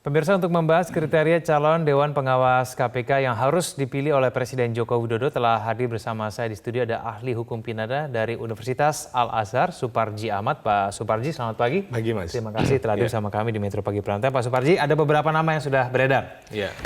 Pemirsa, untuk membahas kriteria calon Dewan Pengawas KPK yang harus dipilih oleh Presiden Joko Widodo, telah hadir bersama saya di studio ada ahli hukum pidana dari Universitas Al-Azhar, Suparji Ahmad. Pak Suparji, selamat pagi. Pagi, Mas. Terima kasih telah hadir sama kami di Metro Pagi Prime Time. Pak Suparji, ada beberapa nama yang sudah beredar.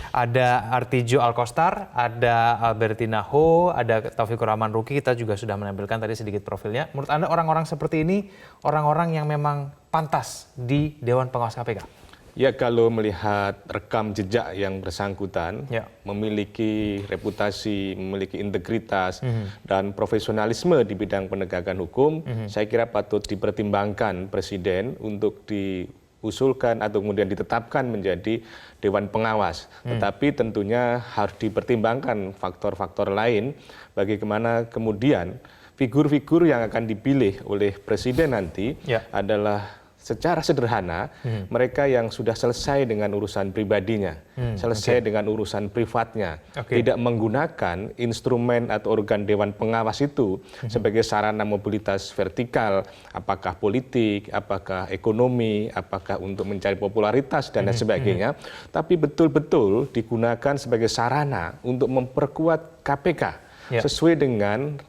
Ada Artijo Alkostar, ada Albertina Ho, ada Taufikur Rahman Ruki. Kita juga sudah menampilkan tadi sedikit profilnya. Menurut Anda orang-orang seperti ini, orang-orang yang memang pantas di Dewan Pengawas KPK? Ya, kalau melihat rekam jejak yang bersangkutan, memiliki reputasi, memiliki integritas, dan profesionalisme di bidang penegakan hukum, saya kira patut dipertimbangkan Presiden untuk diusulkan atau kemudian ditetapkan menjadi Dewan Pengawas. Tetapi tentunya harus dipertimbangkan faktor-faktor lain, bagaimana kemudian figur-figur yang akan dipilih oleh Presiden nanti adalah secara sederhana, mereka yang sudah selesai dengan urusan pribadinya, selesai dengan urusan privatnya, tidak menggunakan instrumen atau organ Dewan Pengawas itu sebagai sarana mobilitas vertikal, apakah politik, apakah ekonomi, apakah untuk mencari popularitas, dan lain sebagainya, tapi betul-betul digunakan sebagai sarana untuk memperkuat KPK sesuai dengan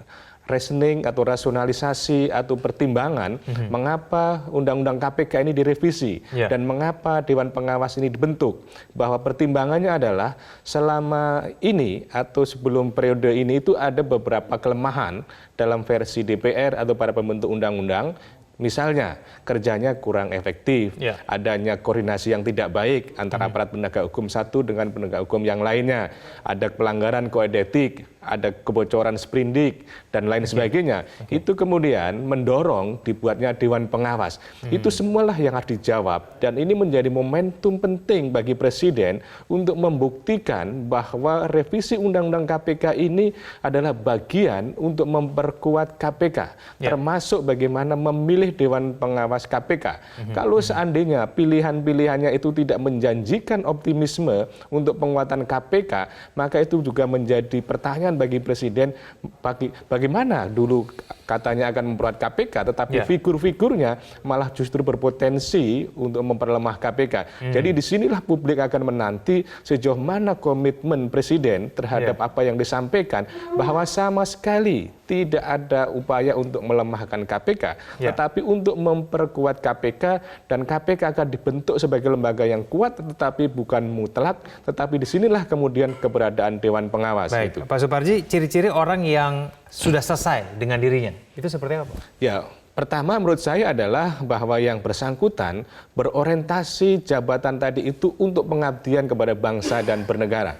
reasoning atau rasionalisasi atau pertimbangan mengapa Undang-Undang KPK ini direvisi dan mengapa Dewan Pengawas ini dibentuk. Bahwa pertimbangannya adalah selama ini atau sebelum periode ini itu ada beberapa kelemahan dalam versi DPR atau para pembentuk undang-undang. Misalnya, kerjanya kurang efektif, adanya koordinasi yang tidak baik antara aparat penegak hukum satu dengan penegak hukum yang lainnya, ada pelanggaran kode etik, ada kebocoran sprindik, dan lain sebagainya. Itu kemudian mendorong dibuatnya Dewan Pengawas. Itu semualah yang harus dijawab, dan ini menjadi momentum penting bagi Presiden untuk membuktikan bahwa revisi Undang-Undang KPK ini adalah bagian untuk memperkuat KPK, termasuk bagaimana memilih Dewan Pengawas KPK. Kalau seandainya pilihan-pilihannya itu tidak menjanjikan optimisme untuk penguatan KPK, maka itu juga menjadi pertanyaan bagi Presiden, bagaimana dulu katanya akan memperkuat KPK, tetapi figur-figurnya malah justru berpotensi untuk memperlemah KPK. Jadi disinilah publik akan menanti sejauh mana komitmen Presiden terhadap apa yang disampaikan, bahwa sama sekali tidak ada upaya untuk melemahkan KPK, tetapi untuk memperkuat KPK, dan KPK akan dibentuk sebagai lembaga yang kuat, tetapi bukan mutlak, tetapi disinilah kemudian keberadaan Dewan Pengawas. Baik, itu. Pak Suparji, ciri-ciri orang yang sudah selesai dengan dirinya, itu seperti apa? Ya, pertama menurut saya adalah bahwa yang bersangkutan berorientasi jabatan tadi itu untuk pengabdian kepada bangsa dan bernegara.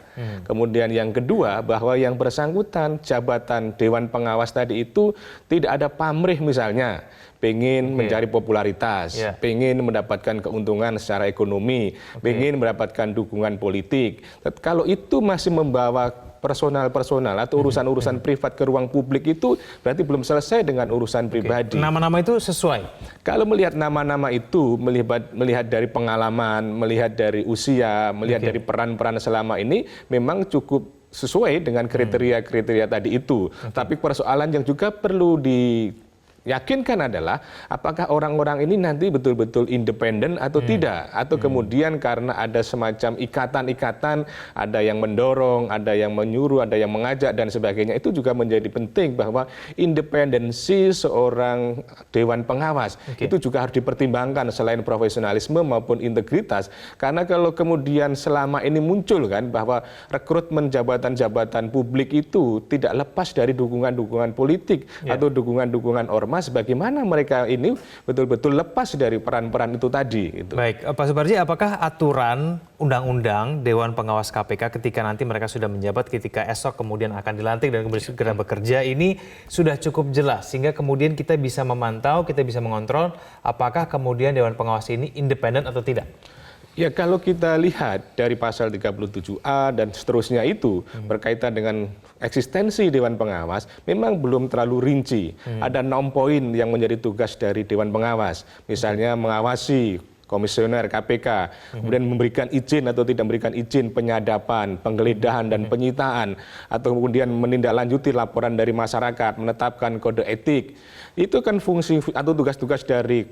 Kemudian yang kedua, bahwa yang bersangkutan jabatan Dewan Pengawas tadi itu tidak ada pamrih misalnya, pengen mencari popularitas, pengen mendapatkan keuntungan secara ekonomi, pengen mendapatkan dukungan politik. Kalau itu masih membawa personal atau urusan-urusan privat ke ruang publik, itu berarti belum selesai dengan urusan pribadi. Nama-nama itu sesuai? Kalau melihat nama-nama itu, melihat dari pengalaman, melihat dari usia, melihat dari peran-peran selama ini, memang cukup sesuai dengan kriteria-kriteria tadi itu. Tapi persoalan yang juga perlu yakinkan adalah apakah orang-orang ini nanti betul-betul independen atau tidak, atau kemudian karena ada semacam ikatan-ikatan, ada yang mendorong, ada yang menyuruh, ada yang mengajak, dan sebagainya. Itu juga menjadi penting, bahwa independensi seorang Dewan Pengawas itu juga harus dipertimbangkan selain profesionalisme maupun integritas. Karena kalau kemudian selama ini muncul kan bahwa rekrutmen jabatan-jabatan publik itu tidak lepas dari dukungan-dukungan politik atau dukungan-dukungan ormas, bagaimana mereka ini betul-betul lepas dari peran-peran itu tadi. Gitu. Baik, Pak Suparji, apakah aturan undang-undang Dewan Pengawas KPK ketika nanti mereka sudah menjabat, ketika esok kemudian akan dilantik dan segera bekerja, ini sudah cukup jelas sehingga kemudian kita bisa memantau, kita bisa mengontrol apakah kemudian Dewan Pengawas ini independen atau tidak? Ya, kalau kita lihat dari pasal 37A dan seterusnya itu berkaitan dengan eksistensi Dewan Pengawas, memang belum terlalu rinci. Ada 6 poin yang menjadi tugas dari Dewan Pengawas. Misalnya mengawasi komisioner KPK, kemudian memberikan izin atau tidak memberikan izin penyadapan, penggeledahan dan penyitaan, atau kemudian menindaklanjuti laporan dari masyarakat, menetapkan kode etik. Itu kan fungsi atau tugas-tugas dari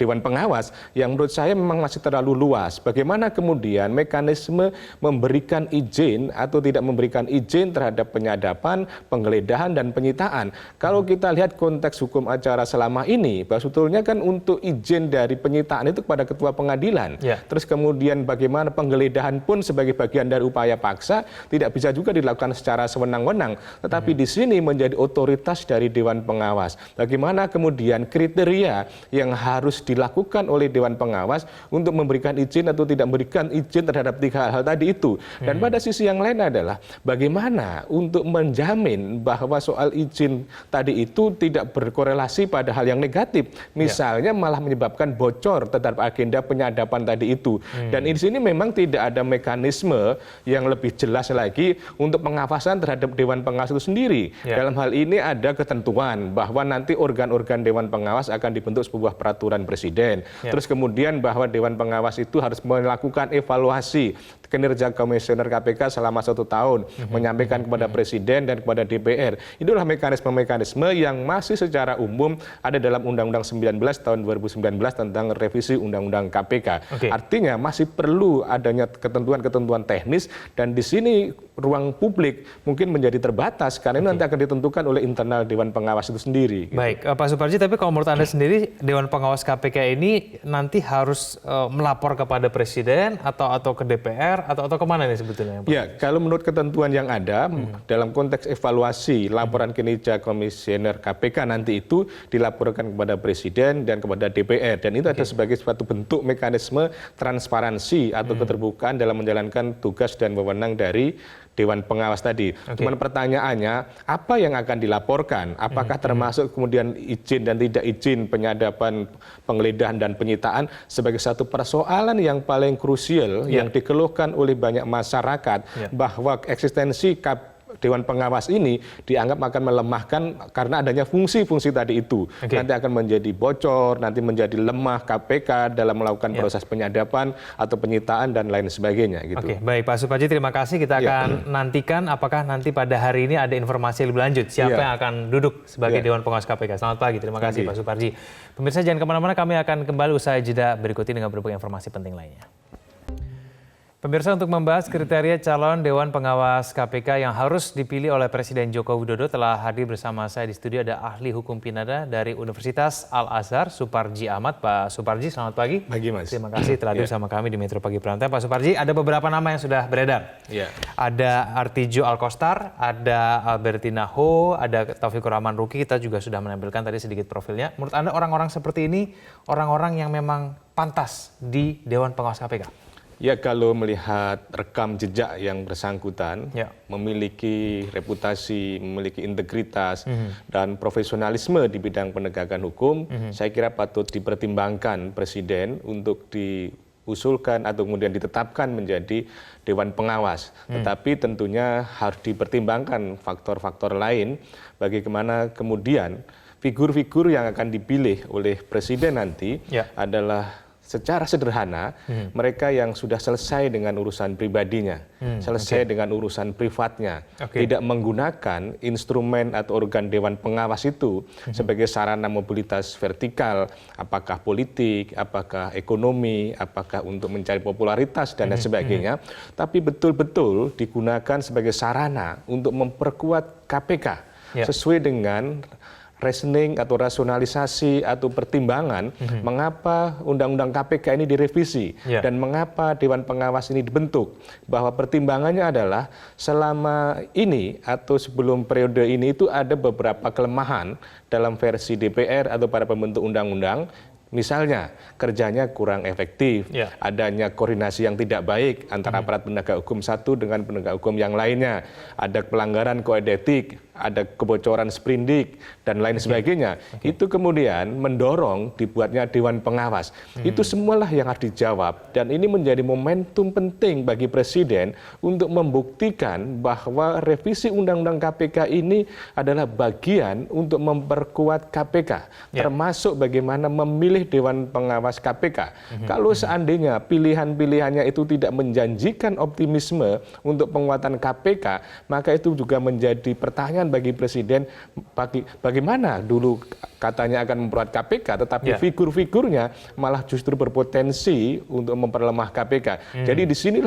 Dewan Pengawas yang menurut saya memang masih terlalu luas. Bagaimana kemudian mekanisme memberikan izin atau tidak memberikan izin terhadap penyadapan, penggeledahan dan penyitaan. Kalau kita lihat konteks hukum acara selama ini, bahwa sebetulnya kan untuk izin dari penyitaan itu kepada ketua pengadilan. Terus kemudian bagaimana penggeledahan pun sebagai bagian dari upaya paksa tidak bisa juga dilakukan secara sewenang-wenang. Tetapi di sini menjadi otoritas dari Dewan Pengawas. Bagaimana kemudian kriteria yang harus dilakukan oleh Dewan Pengawas untuk memberikan izin atau tidak memberikan izin terhadap tiga hal tadi itu. Dan pada sisi yang lain adalah bagaimana untuk menjamin bahwa soal izin tadi itu tidak berkorelasi pada hal yang negatif. Misalnya malah menyebabkan bocor terhadap agenda penyadapan tadi itu. Dan di sini memang tidak ada mekanisme yang lebih jelas lagi untuk pengawasan terhadap Dewan Pengawas itu sendiri. Dalam hal ini ada ketentuan bahwa nanti organ-organ Dewan Pengawas akan dibentuk sebuah peraturan presiden. Terus kemudian bahwa Dewan Pengawas itu harus melakukan evaluasi kinerja komisioner KPK selama 1 tahun, menyampaikan kepada presiden dan kepada DPR. Itulah mekanisme-mekanisme yang masih secara umum ada dalam Undang-Undang 19 tahun 2019 tentang revisi Undang-Undang KPK. Artinya masih perlu adanya ketentuan-ketentuan teknis, dan di sini ruang publik mungkin menjadi terbatas karena ini nanti akan ditentukan oleh internal Dewan Pengawas itu sendiri. Baik, Pak Suparji, tapi kalau menurut Anda sendiri Dewan Pengawas KPK ini nanti harus melapor kepada presiden atau ke DPR atau kemana nih sebetulnya? Ya, kalau menurut ketentuan yang ada dalam konteks evaluasi laporan kinerja komisioner KPK nanti itu dilaporkan kepada presiden dan kepada DPR, dan itu ada sebagai suatu bentuk mekanisme transparansi atau keterbukaan dalam menjalankan tugas dan wewenang dari Dewan Pengawas tadi. Cuman pertanyaannya, apa yang akan dilaporkan? Apakah termasuk kemudian izin dan tidak izin penyadapan, penggeledahan dan penyitaan sebagai satu persoalan yang paling krusial yang dikeluhkan oleh banyak masyarakat, bahwa eksistensi Dewan Pengawas ini dianggap akan melemahkan karena adanya fungsi-fungsi tadi itu. Nanti akan menjadi bocor, nanti menjadi lemah KPK dalam melakukan proses penyadapan atau penyitaan dan lain sebagainya. Gitu. Baik Pak Suparji, terima kasih. Kita akan nantikan apakah nanti pada hari ini ada informasi lebih lanjut siapa yang akan duduk sebagai Dewan Pengawas KPK. Selamat pagi, terima kasih Pak Suparji. Pemirsa jangan kemana-mana, kami akan kembali usai jeda berikut ini dengan berbagai informasi penting lainnya. Pemirsa, untuk membahas kriteria calon Dewan Pengawas KPK yang harus dipilih oleh Presiden Joko Widodo, telah hadir bersama saya di studio ada ahli hukum pidana dari Universitas Al-Azhar, Suparji Ahmad. Pak Suparji, selamat pagi. Pagi, Mas. Terima kasih telah hadir bersama kami di Metro Pagi Prime Time. Pak Suparji, ada beberapa nama yang sudah beredar. Ada Artijo Alkostar, ada Albertina Ho, ada Taufikur Rahman Ruki. Kita juga sudah menampilkan tadi sedikit profilnya. Menurut Anda orang-orang seperti ini, orang-orang yang memang pantas di Dewan Pengawas KPK? Ya, kalau melihat rekam jejak yang bersangkutan, memiliki reputasi, memiliki integritas dan profesionalisme di bidang penegakan hukum, saya kira patut dipertimbangkan Presiden untuk diusulkan atau kemudian ditetapkan menjadi Dewan Pengawas. Tetapi tentunya harus dipertimbangkan faktor-faktor lain bagaimana kemudian figur-figur yang akan dipilih oleh Presiden nanti adalah secara sederhana, mereka yang sudah selesai dengan urusan pribadinya, selesai dengan urusan privatnya, tidak menggunakan instrumen atau organ Dewan Pengawas itu sebagai sarana mobilitas vertikal, apakah politik, apakah ekonomi, apakah untuk mencari popularitas dan lain sebagainya, tapi betul-betul digunakan sebagai sarana untuk memperkuat KPK sesuai dengan reasoning atau rasionalisasi atau pertimbangan mengapa Undang-Undang KPK ini direvisi dan mengapa Dewan Pengawas ini dibentuk. Bahwa pertimbangannya adalah selama ini atau sebelum periode ini itu ada beberapa kelemahan dalam versi DPR atau para pembentuk undang-undang. Misalnya kerjanya kurang efektif, adanya koordinasi yang tidak baik antara aparat penegak hukum satu dengan penegak hukum yang lainnya, ada pelanggaran kode etik ada kebocoran sprindik dan lain sebagainya. Itu kemudian mendorong dibuatnya Dewan Pengawas. Itu semualah yang harus dijawab, dan ini menjadi momentum penting bagi Presiden untuk membuktikan bahwa revisi Undang-Undang KPK ini adalah bagian untuk memperkuat KPK, termasuk bagaimana memilih Dewan Pengawas KPK. Kalau seandainya pilihan-pilihannya itu tidak menjanjikan optimisme untuk penguatan KPK, maka itu juga menjadi pertanyaan bagi Presiden, bagaimana dulu katanya akan memperkuat KPK, tetapi figur-figurnya malah justru berpotensi untuk memperlemah KPK. Jadi di sinilah